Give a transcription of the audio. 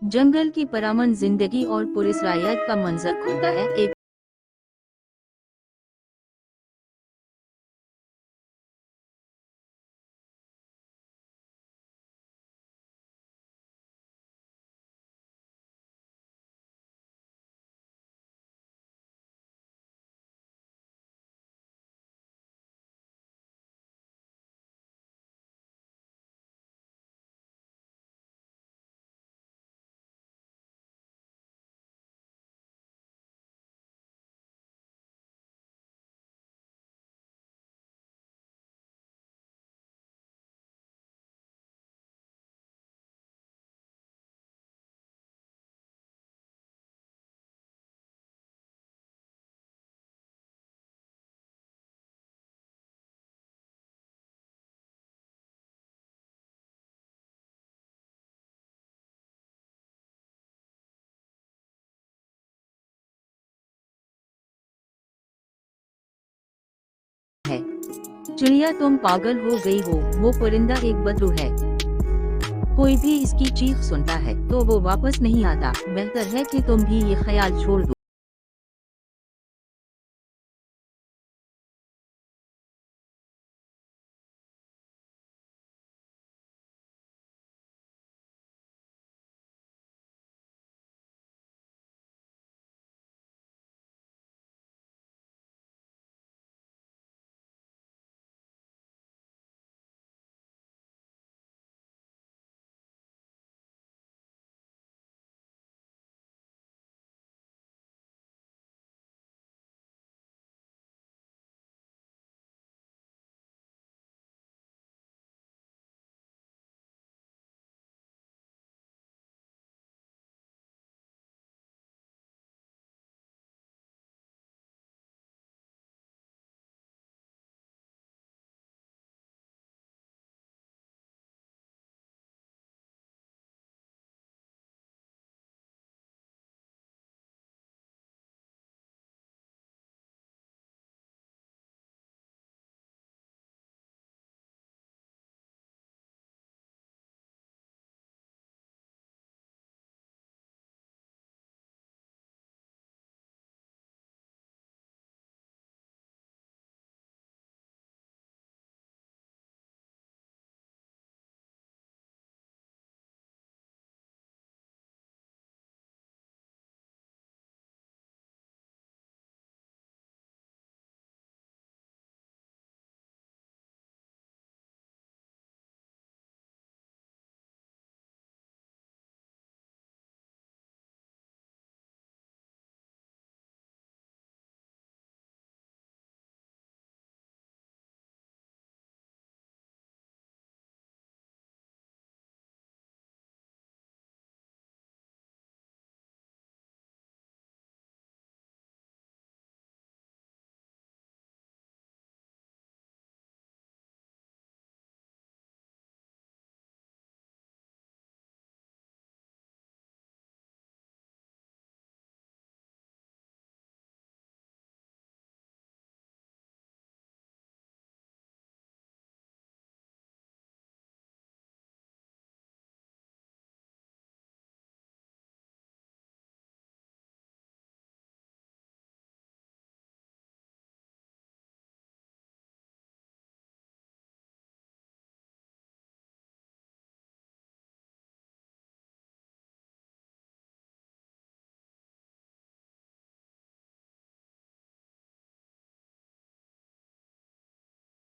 जंगल की परअमन जिंदगी और पुलिस रायत का मंजर खुलता है। एक है। चिड़िया तुम पागल हो गई हो, वो परिंदा एक बदरू है। कोई भी इसकी चीख सुनता है तो वो वापस नहीं आता। बेहतर है कि तुम भी ये ख्याल छोड़ दो।